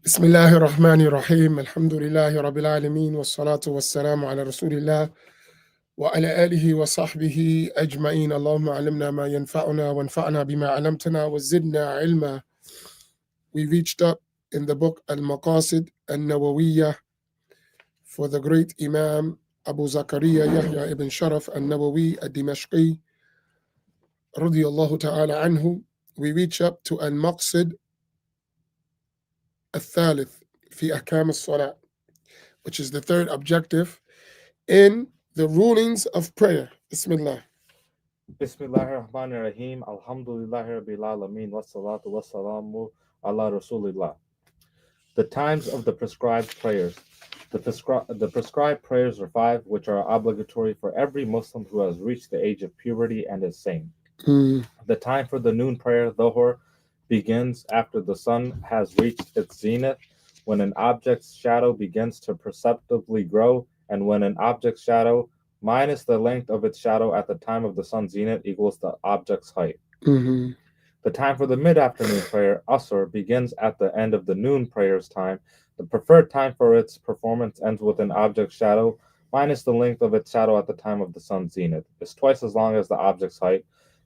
بسم الله الرحمن الرحيم الحمد لله رب العالمين والصلاة والسلام على رسول الله وعلى آله وصحبه أجمعين اللهم علمنا ما ينفعنا وانفعنا بما علمتنا وزدنا علما. We reached up in the book Al-Maqasid Nawawiyyah for the great Imam Abu Zakaria Yahya ibn Sharaf al-Nawawi al-Dimashqi radiyallahu ta'ala anhu. We reach up to Al-Maqsid الثالث في أحكام الصلاة, which is the third objective in the rulings of prayer. Bismillah. Bismillahirrahmanirrahim. Alhamdulillahi Rabbil Alameen. Wassalatu wassalamu ala Rasulillah. The times of the prescribed prayers. The prescribed prayers are 5, which are obligatory for every Muslim who has reached the age of puberty and is sane. The time for the noon prayer, Dhuhr, begins after the sun has reached its zenith, when an object's shadow begins to perceptibly grow, and when an object's shadow minus the length of its shadow at the time of the sun's zenith equals the object's height. The time for the mid-afternoon prayer, Asr, begins at the end of the noon prayer's time. The preferred time for its performance ends with an object's shadow minus the length of its shadow at the time of the sun's zenith. It's twice as long as the object's height.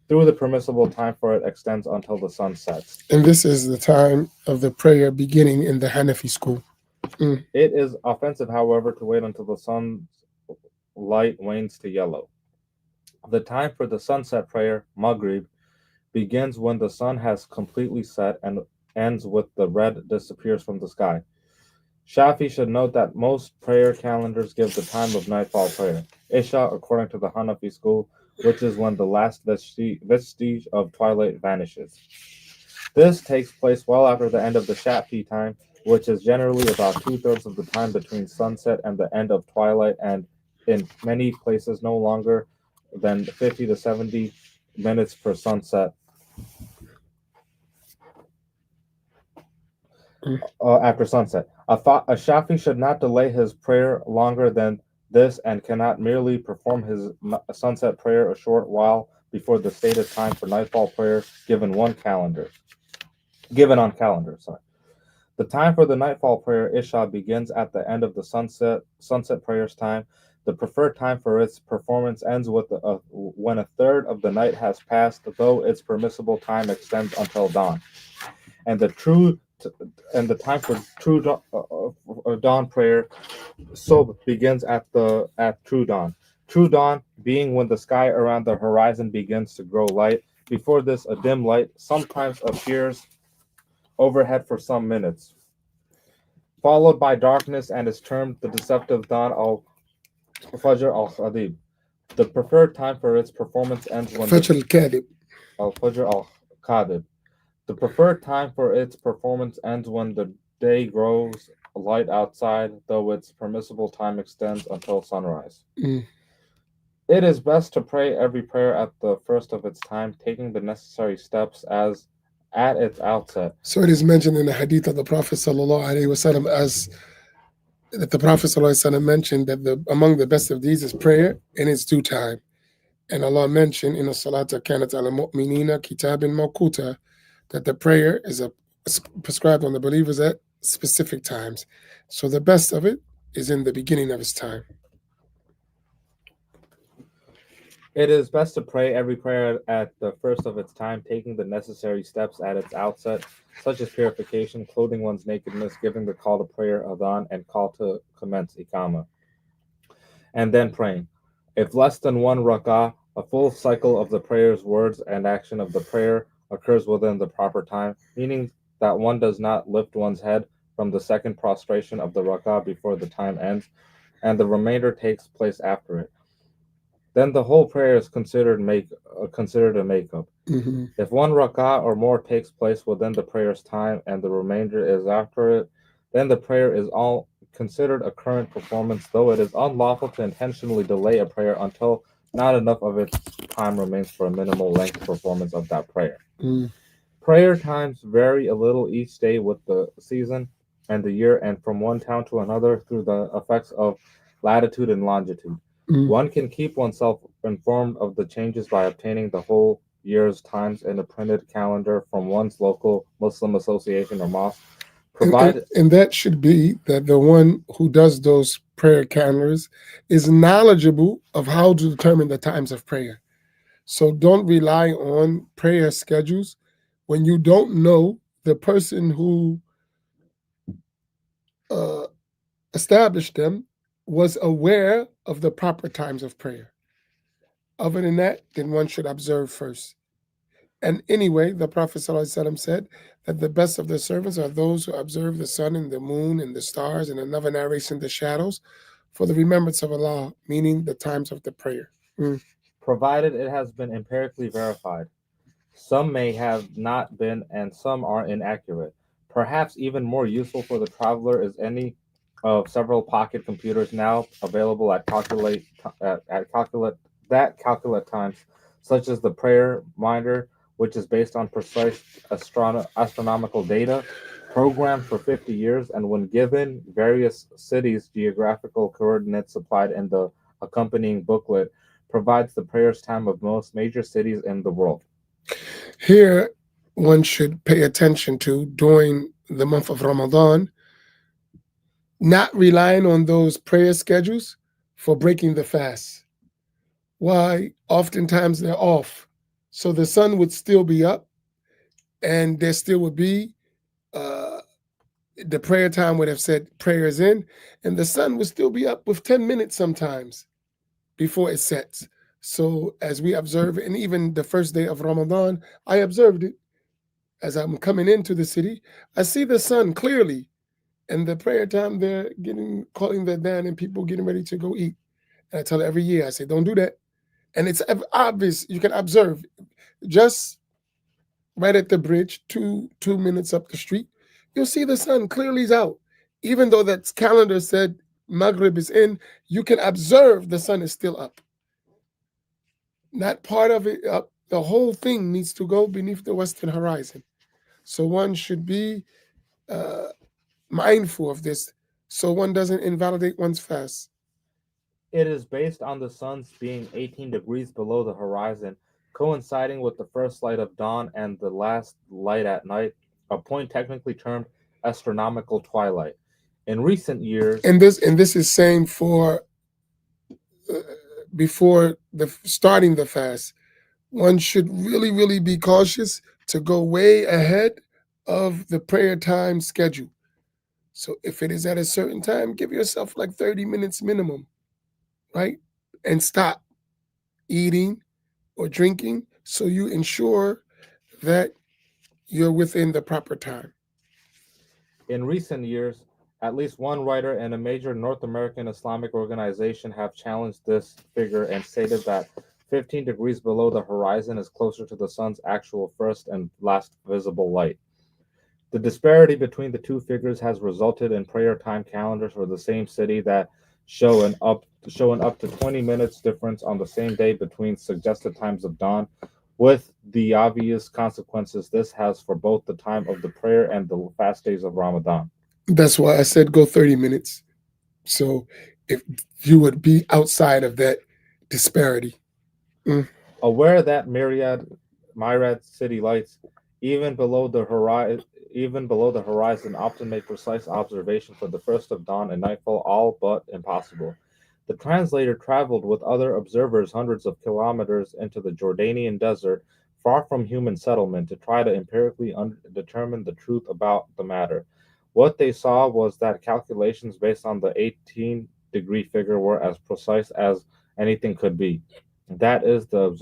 Through the permissible time for it extends until the sun sets. And this is the time of the prayer beginning in the Hanafi school. It is offensive, however, to wait until the sun's light wanes to yellow. The time for the sunset prayer, Maghrib, begins when the sun has completely set and ends with the red disappears from the sky. Shafi should note that most prayer calendars give the time of nightfall prayer, Isha, according to the Hanafi school, which is when the last vestige of twilight vanishes. This takes place well after the end of the Shafi time, which is generally about 2/3 of the time between sunset and the end of twilight, and in many places no longer than 50 to 70 minutes per sunset. After sunset. A Shafi should not delay his prayer longer than this and cannot merely perform his sunset prayer a short while before the stated time for nightfall prayer given on calendar. The time for the nightfall prayer, Isha, begins at the end of the sunset prayer's time. The preferred time for its performance ends with when 1/3 of the night has passed, though its permissible time extends until dawn. And the time for true dawn prayer, Subh, begins at true dawn. True dawn being when the sky around the horizon begins to grow light. Before this, a dim light sometimes appears overhead for some minutes, followed by darkness, and is termed the deceptive dawn al-Fajr al-Khadib. The preferred time for its performance ends when Fajr al-Kadib. al-Fajr al-Khadib. The preferred time for its performance ends when the day grows light outside, though its permissible time extends until sunrise. It is best to pray every prayer at the first of its time, taking the necessary steps as at its outset. So it is mentioned in the hadith of the Prophet ﷺ as that the Prophet ﷺ mentioned that among the best of these is prayer in its due time. And Allah mentioned in the Salata Kanat ala Mu'minina Kitabin Mawquta that the prayer is prescribed on the believers at specific times. So the best of it is in the beginning of its time. It is best to pray every prayer at the first of its time, taking the necessary steps at its outset, such as purification, clothing one's nakedness, giving the call to prayer, adhan, and call to commence iqama, and then praying. If less than one rak'ah, a full cycle of the prayer's words and action of the prayer occurs within the proper time, meaning that one does not lift one's head from the second prostration of the rak'ah before the time ends, and the remainder takes place after it. Then the whole prayer is considered a makeup. If one rak'ah or more takes place within the prayer's time and the remainder is after it, then the prayer is all considered a current performance, though it is unlawful to intentionally delay a prayer until not enough of its time remains for a minimal length performance of that prayer. Prayer times vary a little each day with the season and the year, and from one town to another through the effects of latitude and longitude. One can keep oneself informed of the changes by obtaining the whole year's times in a printed calendar from one's local Muslim association or mosque. Provided And that should be that the one who does those prayer calendars is knowledgeable of how to determine the times of prayer. So don't rely on prayer schedules when you don't know the person who uh, established them was aware of the proper times of prayer. Other than that, then one should observe first. And anyway, the Prophet ﷺ said that the best of the servants are those who observe the sun and the moon and the stars, and another narration, the shadows, for the remembrance of Allah, meaning the times of the prayer. provided it has been empirically verified. Some may have not been, and some are inaccurate. Perhaps even more useful for the traveler is any of several pocket computers now available at calculate times, such as the prayer minder, which is based on precise astronomical data, programmed for 50 years, and when given various cities' geographical coordinates supplied in the accompanying booklet, provides the prayers time of most major cities in the world. Here, one should pay attention to during the month of Ramadan, not relying on those prayer schedules for breaking the fast. Why? Oftentimes they're off. So the sun would still be up, and there still would be uh, the prayer time would have said prayers in, and the sun would still be up with 10 minutes sometimes before it sets. So as we observe, and even the first day of Ramadan, I observed it as I'm coming into the city. I see the sun clearly, and the prayer time they're calling the adhan, and people getting ready to go eat. And I tell every year, I say, don't do that. And it's obvious. You can observe just right at the bridge, two minutes up the street. You'll see the sun clearly is out. Even though that calendar said Maghrib is in, you can observe the sun is still up. Not part of it up. The whole thing needs to go beneath the western horizon. So one should be uh, mindful of this so one doesn't invalidate one's fast. It is based on the sun's being 18 degrees below the horizon, coinciding with the first light of dawn and the last light at night, a point technically termed astronomical twilight. In recent years, And this is same for uh, before the starting the fast. One should really be cautious to go way ahead of the prayer time schedule. So if it is at a certain time, give yourself like 30 minutes minimum, right? And stop eating or drinking so you ensure that you're within the proper time. in recent years, at least one writer and a major North American Islamic organization have challenged this figure and stated that 15 degrees below the horizon is closer to the sun's actual first and last visible light. The disparity between the two figures has resulted in prayer time calendars for the same city that show an up to 20 minutes difference on the same day between suggested times of dawn, with the obvious consequences this has for both the time of the prayer and the fast days of Ramadan. That's why I said go 30 minutes. So if you would be outside of that disparity. Aware that myriad city lights, even below the horizon, often make precise observation for the first of dawn and nightfall all but impossible. The translator traveled with other observers hundreds of kilometers into the Jordanian desert, far from human settlement, to try to empirically determine the truth about the matter. What they saw was that calculations based on the 18-degree figure were as precise as anything could be. That is the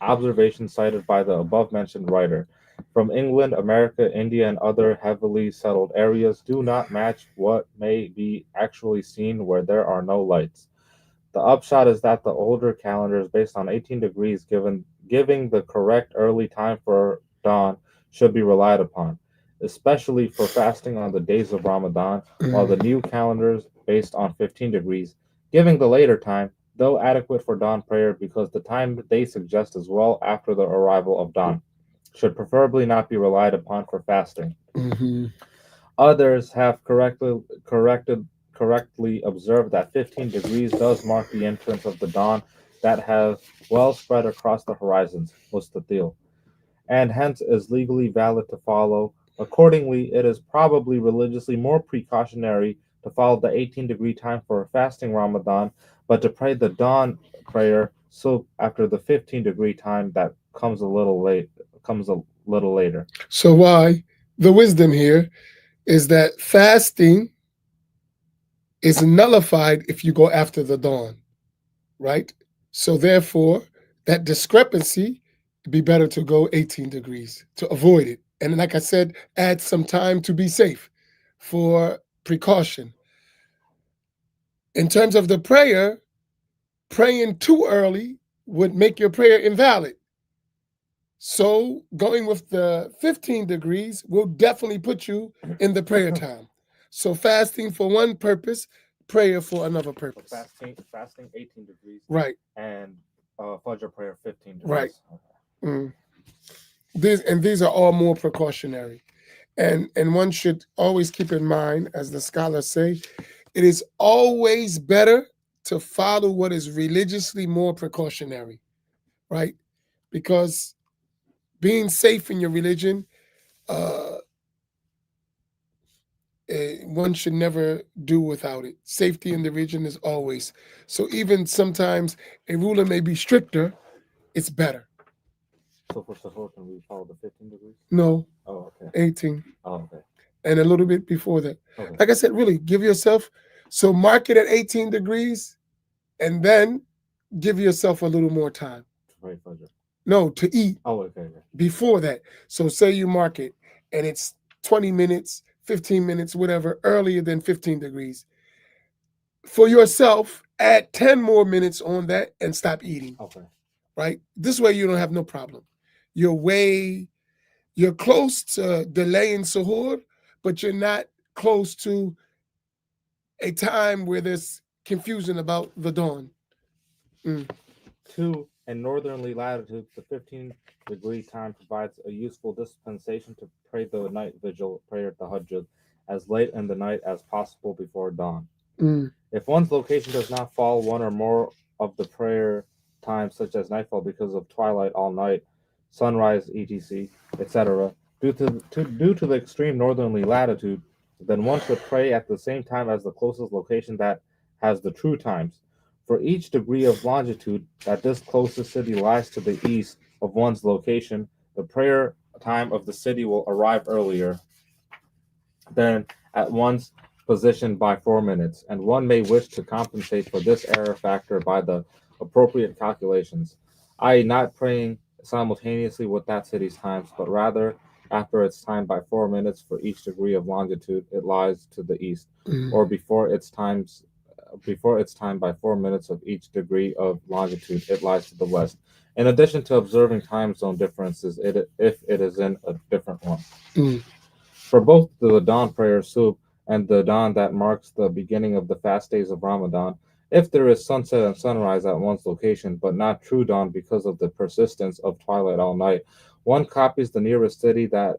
observation cited by the above-mentioned writer. From England, America, India, and other heavily settled areas do not match what may be actually seen where there are no lights. The upshot is that the older calendars based on 18 degrees giving the correct early time for dawn should be relied upon, especially for fasting on the days of Ramadan, while the new calendars based on 15 degrees giving the later time, though adequate for dawn prayer because the time they suggest is well after the arrival of dawn, should preferably not be relied upon for fasting. Mm-hmm. Others have correctly observed that 15 degrees does mark the entrance of the dawn that has well spread across the horizons, mustatil, and hence is legally valid to follow, Accordingly, it is probably religiously more precautionary to follow the 18-degree time for fasting Ramadan, but to pray the dawn prayer so after the 15-degree time that comes a little later. So why the wisdom here is that fasting is nullified if you go after the dawn, right? So therefore, that discrepancy, it'd be better to go 18 degrees to avoid it. And like I said, add some time to be safe for precaution. In terms of the prayer, praying too early would make your prayer invalid. So going with the 15 degrees will definitely put you in the prayer time. So fasting for one purpose, prayer for another purpose. Fasting 18 degrees. Right. And Fajr prayer 15 degrees. Right. Okay. These are all more precautionary. And one should always keep in mind, as the scholars say, it is always better to follow what is religiously more precautionary, right? Because being safe in your religion, one should never do without it. Safety in the religion is always. So even sometimes a ruler may be stricter, it's better. So for Sahur, can we follow the 15 degrees? No. Oh, okay. 18. Oh, okay. And a little bit before that. Okay. Like I said, really give yourself, so mark it at 18 degrees and then give yourself a little more time. To pray Fajr. No, to eat. Oh, okay. Before that. So say you mark it and it's 20 minutes, 15 minutes, whatever, earlier than 15 degrees. For yourself, add 10 more minutes on that and stop eating. Okay. Right? This way you don't have no problem. You're close to delaying suhoor, but you're not close to a time where there's confusion about the dawn. 2. In northerly latitudes, the 15-degree time provides a useful dispensation to pray the night vigil prayer tahajjud as late in the night as possible before dawn. If one's location does not fall one or more of the prayer times, such as nightfall because of twilight all night, sunrise, etc., etc., due to the extreme northerly latitude, then one should pray at the same time as the closest location that has the true times. For each degree of longitude that this closest city lies to the east of one's location, the prayer time of the city will arrive earlier than at one's position by 4 minutes, and one may wish to compensate for this error factor by the appropriate calculations, i.e., not praying simultaneously with that city's times, but rather after its time by 4 minutes for each degree of longitude it lies to the east, or before its time by 4 minutes of each degree of longitude it lies to the west, in addition to observing time zone differences if it is in a different one. For both the dawn prayer subh and the dawn that marks the beginning of the fast days of Ramadan, if there is sunset and sunrise at one's location, but not true dawn because of the persistence of twilight all night, one copies the nearest city that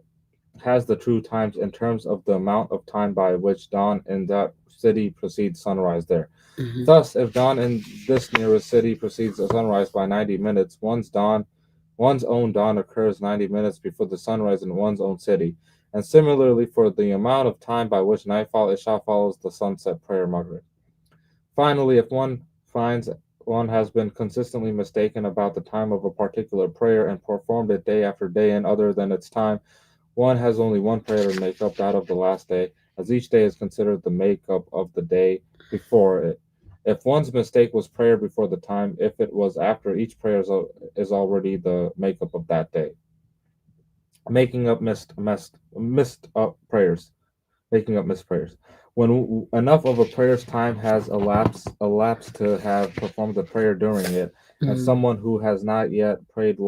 has the true times in terms of the amount of time by which dawn in that city precedes sunrise there. Thus, if dawn in this nearest city precedes the sunrise by 90 minutes, one's own dawn occurs 90 minutes before the sunrise in one's own city. And similarly for the amount of time by which nightfall Isha follows the sunset prayer Maghrib. Finally, if one finds one has been consistently mistaken about the time of a particular prayer and performed it day after day and other than its time, one has only one prayer to make up, that of the last day, as each day is considered the make-up of the day before it. If one's mistake was prayer before the time, if it was after, each prayer is already the make-up of that day. Making up missed prayers. When enough of a prayer's time has elapsed to have performed the prayer during it, and someone who has not yet prayed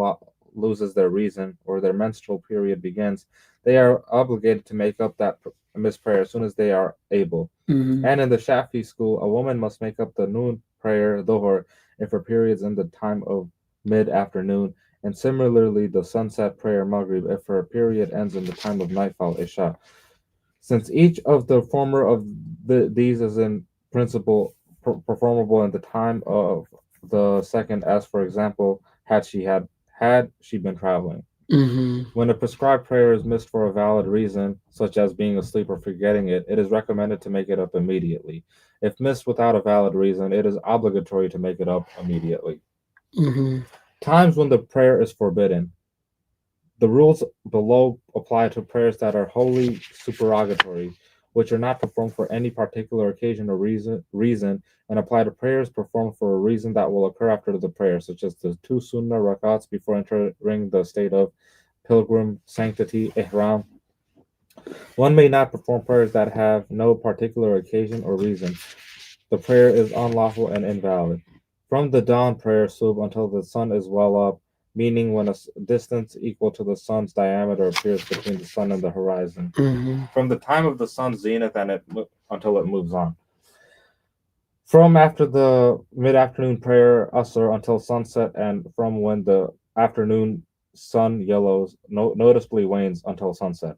loses their reason or their menstrual period begins, they are obligated to make up that missed prayer as soon as they are able. And in the Shafi school, a woman must make up the noon prayer, dhuhr, if her period's in the time of mid-afternoon, and similarly the sunset prayer, maghrib, if her period ends in the time of nightfall, isha. Since each of the former of these is in principle performable in the time of the second, as for example, had she been traveling. Mm-hmm. When a prescribed prayer is missed for a valid reason, such as being asleep or forgetting it, it is recommended to make it up immediately. If missed without a valid reason, it is obligatory to make it up immediately. Mm-hmm. Times when the prayer is forbidden. The rules below apply to prayers that are wholly supererogatory, which are not performed for any particular occasion or reason, and apply to prayers performed for a reason that will occur after the prayer, such as the two sunnah rakats before entering the state of pilgrim sanctity, ihram. One may not perform prayers that have no particular occasion or reason. The prayer is unlawful and invalid. From the dawn prayer subh until the sun is well up, meaning when a distance equal to the sun's diameter appears between the sun and the horizon. Mm-hmm. From the time of the sun's zenith until it moves on. From after the mid-afternoon prayer asr until sunset, and from when the afternoon sun yellows noticeably wanes until sunset.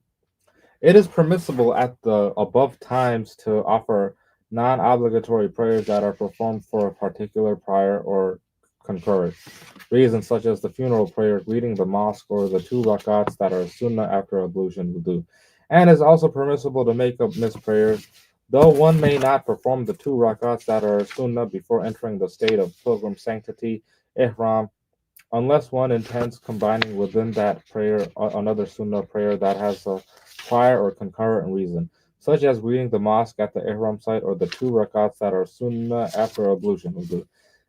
It is permissible at the above times to offer non obligatory prayers that are performed for a particular prior or concurrent reasons, such as the funeral prayer, greeting the mosque, or the two rakats that are sunnah after ablution wudu. And it's also permissible to make up missed prayers, though one may not perform the two rakats that are sunnah before entering the state of pilgrim sanctity, ihram, unless one intends combining within that prayer another sunnah prayer that has a prior or concurrent reason, such as reading the mosque at the ihram site or the two rakats that are sunnah after ablution wudu.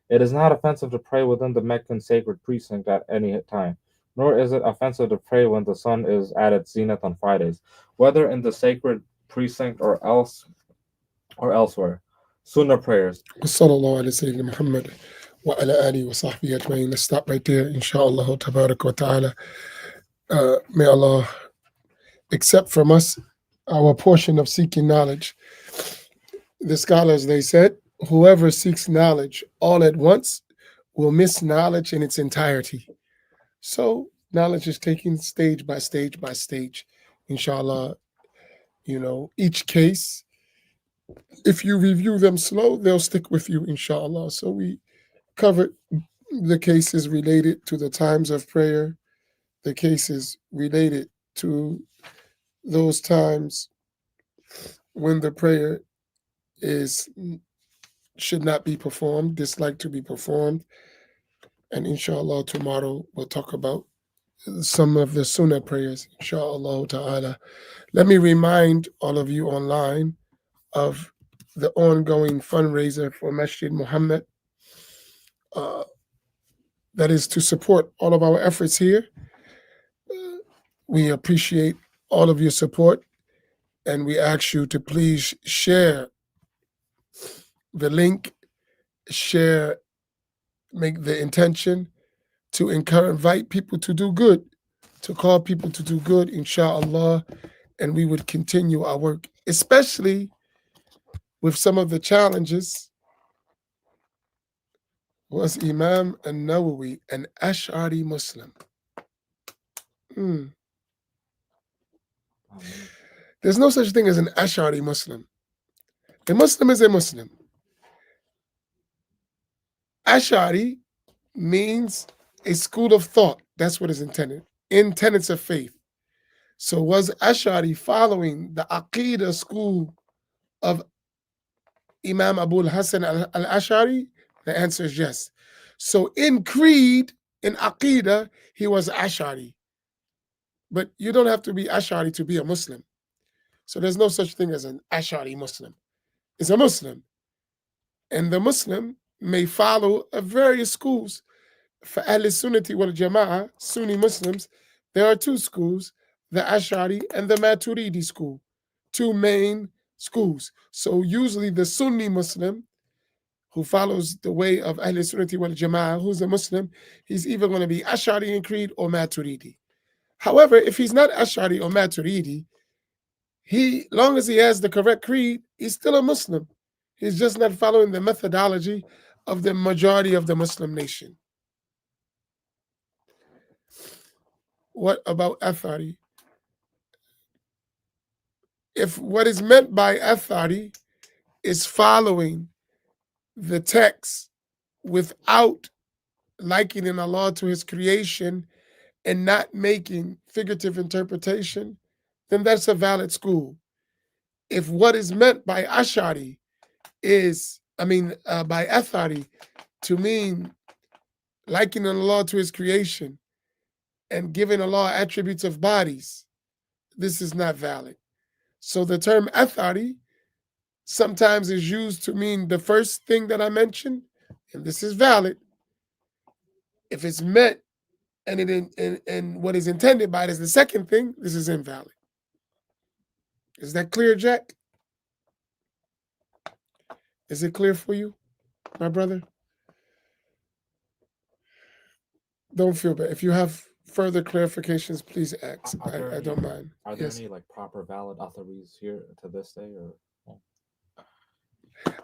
It is not offensive to pray within the Meccan sacred precinct at any time, nor is it offensive to pray when the sun is at its zenith on Fridays, whether in the sacred precinct or elsewhere. Sunnah prayers. Sallallahu alayhi Sayyidina Muhammad wa ala alihi wa sahbihi ajma'in. Let's stop right there, inshallah tabarak wa ta'ala. May Allah accept from us our portion of seeking knowledge. The scholars, they said, whoever seeks knowledge all at once will miss knowledge in its entirety. So knowledge is taken stage by stage by stage. Inshallah, each case, if you review them slow, they'll stick with you, inshallah. So we covered the cases related to the times of prayer, the cases related to those times when the prayer is should not be performed, dislike to be performed. And inshallah, tomorrow we'll talk about some of the sunnah prayers, inshallah ta'ala. Let me remind all of you online of the ongoing fundraiser for Masjid Muhammad. Uh, that is to support all of our efforts here. We appreciate all of your support, and we ask you to please share the link, make the intention to invite people to do good, to call people to do good, inshallah, and we would continue our work, especially with some of the challenges. Was Imam Nawawi an Ash'ari Muslim? There's no such thing as an Ash'ari Muslim. A Muslim is a Muslim. Ash'ari means a school of thought. That's what is intended. In tenets of faith. So was Ash'ari following the Aqidah school of Imam Abu al-Hasan al-Ash'ari? The answer is yes. So in creed, in Aqidah, he was Ash'ari. But you don't have to be Ash'ari to be a Muslim. So there's no such thing as an Ash'ari Muslim. It's a Muslim. And the Muslim may follow various schools. For Ahl Sunnati wal Jama'ah, Sunni Muslims, there are two schools, the Ash'ari and the Maturidi school, two main schools. So usually the Sunni Muslim who follows the way of Ahl Sunnati wal Jama'ah, who's a Muslim, he's either going to be Ash'ari in creed or Maturidi. However, if he's not Ash'ari or Maturidi, long as he has the correct creed, he's still a Muslim. He's just not following the methodology of the majority of the Muslim nation. What about Athari? If what is meant by Athari is following the text without likening Allah to his creation and not making figurative interpretation, then that's a valid school. If what is meant by Ash'ari by Athari, to mean likening Allah to his creation and giving Allah attributes of bodies, this is not valid. So the term Athari sometimes is used to mean the first thing that I mentioned, and this is valid. If it's meant and what is intended by it is the second thing, this is invalid. Is that clear, Jack? Is it clear for you, my brother? Don't feel bad. If you have further clarifications, please ask. I don't mind. Are there any like proper valid authorities here to this day, or?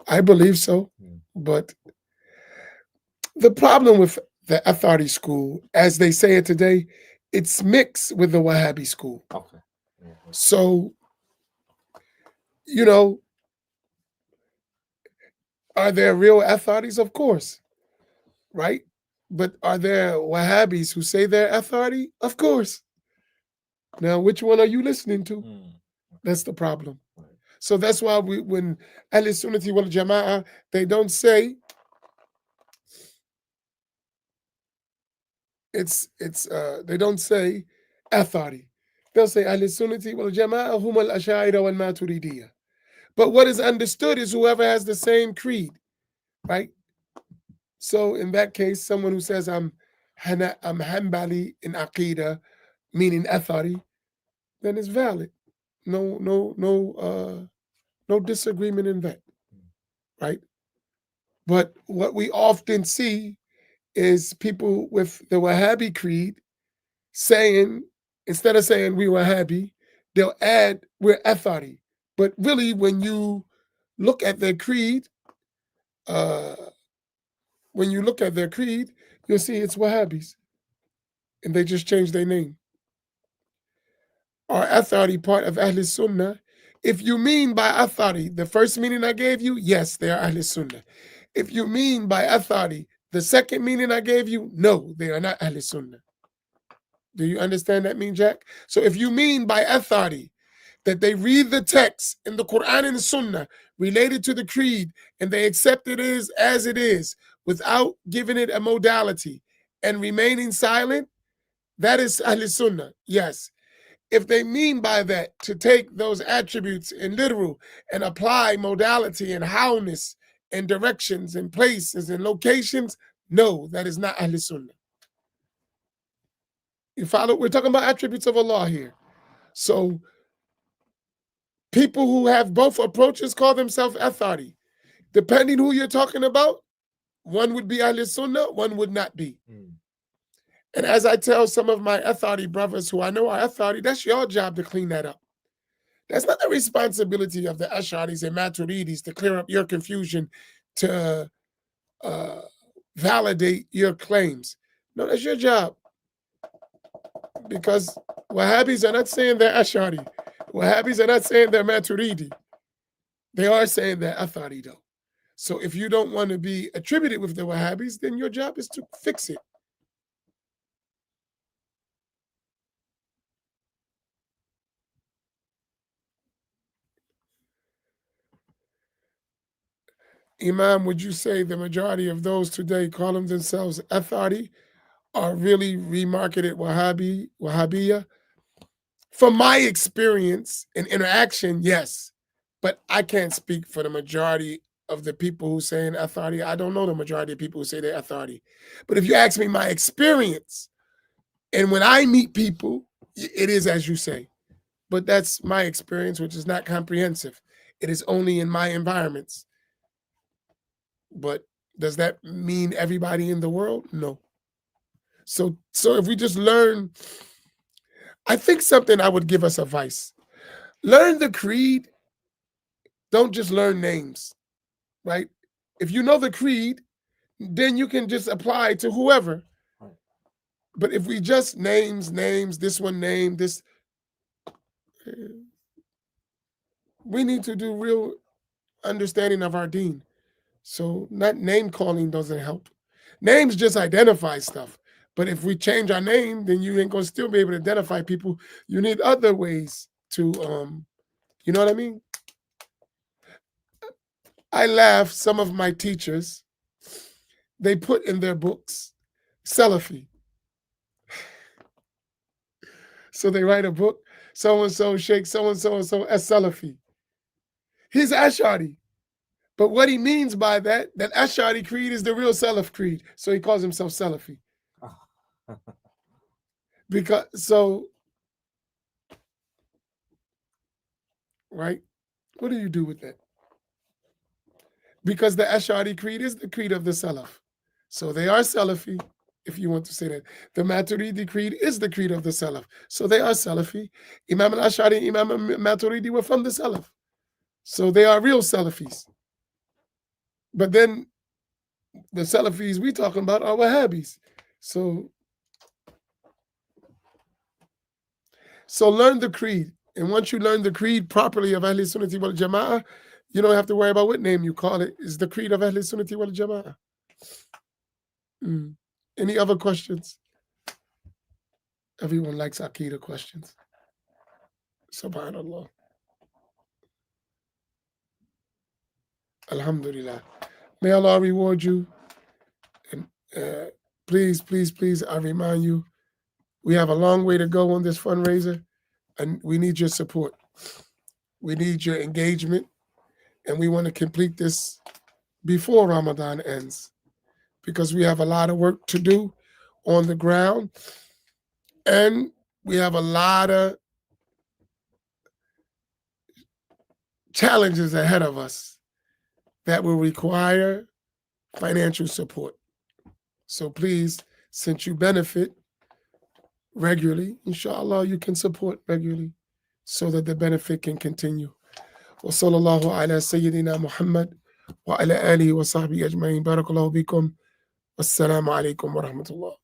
I believe so, but the problem with the Athari school, as they say it today, it's mixed with the Wahhabi school. Okay. So, are there real Atharis? Of course, right? But are there Wahhabis who say they're Athari? Of course. Now, which one are you listening to? That's the problem. So that's why when Ahl Sunnati wal Jama'ah, they don't say they don't say Athari. They'll say Ahl Sunnati wal Jama'ah hum al Ash'ari wal Maturidiyah. But what is understood is whoever has the same creed, right? So in that case, someone who says I'm Hanbali in Aqidah, meaning Athari, then it's valid. No disagreement in that, right? But what we often see is people with the Wahhabi creed saying, instead of saying we Wahhabi, they'll add we're Athari. But really, when you look at their creed, you'll see it's Wahhabis, and they just changed their name. Are Athari part of Ahl Sunnah? If you mean by Athari the first meaning I gave you, yes, they are Ahl Sunnah. If you mean by Athari the second meaning I gave you, no, they are not Ahl Sunnah. Do you understand that mean, Jack? So if you mean by Athari that they read the text in the Quran and the Sunnah related to the creed and they accept it as it is without giving it a modality and remaining silent, that is Ahl Sunnah, yes. If they mean by that to take those attributes in literal and apply modality and howness and directions and places and locations, no, that is not Ahl Sunnah. You follow? We're talking about attributes of Allah here. So people who have both approaches call themselves Athari. Depending who you're talking about, one would be Ahl Sunnah, one would not be. And as I tell some of my Athari brothers who I know are Athari, that's your job to clean that up. That's not the responsibility of the Ash'aris and Maturidis to clear up your confusion, to validate your claims. No, that's your job. Because Wahhabis are not saying they're Ash'ari. Wahhabis are not saying they're Maturidi. They are saying they're Athari, though. So if you don't want to be attributed with the Wahhabis, then your job is to fix it. Imam, would you say the majority of those today calling themselves Athari are really remarketed Wahhabiyah? From my experience and interaction, yes. But I can't speak for the majority of the people who say Athari. I don't know the majority of people who say they're Athari. But if you ask me my experience, and when I meet people, it is as you say. But that's my experience, which is not comprehensive. It is only in my environments. But does that mean everybody in the world? No. So if we just learn, I think something I would give us advice. Learn the creed. Don't just learn names, right? If you know the creed, then you can just apply to whoever. But if we just names, this one name, this, we need to do real understanding of our deen. So not name calling doesn't help. Names just identify stuff, But if we change our name, then you ain't gonna still be able to identify people. You need other ways to, you know what I mean? I laugh. Some of my teachers, they put in their books Salafi. So they write a book, so and so Sheikh so and so as Salafi. He's Ash'ari. But what he means by that Ash'ari creed is the real Salaf creed. So he calls himself Salafi. Because right? What do you do with that? Because the Ash'ari creed is the creed of the Salaf. So they are Salafi, if you want to say that. The Maturidi creed is the creed of the Salaf. So they are Salafi. Imam al-Ash'ari, Imam al-Maturidi were from the Salaf. So they are real Salafis. But then the Salafis we talking about are Wahhabis. So learn the creed. And once you learn the creed properly of Ahl Sunnati wal Jama'ah, you don't have to worry about what name you call it. It's the creed of Ahl Sunnati wal Jama'ah. Any other questions? Everyone likes Aqidah questions. Subhanallah. Alhamdulillah. May Allah reward you. And please, please, please, I remind you, we have a long way to go on this fundraiser, and we need your support. We need your engagement, and we want to complete this before Ramadan ends, because we have a lot of work to do on the ground, and we have a lot of challenges ahead of us that will require financial support. So please, since you benefit regularly, inshallah, you can support regularly so that the benefit can continue. Wa sallallahu ala Sayyidina Muhammad wa ala alihi wa sahbihi ajma'in. Barakallahu bikum. Wassalamu alaikum wa rahmatullah.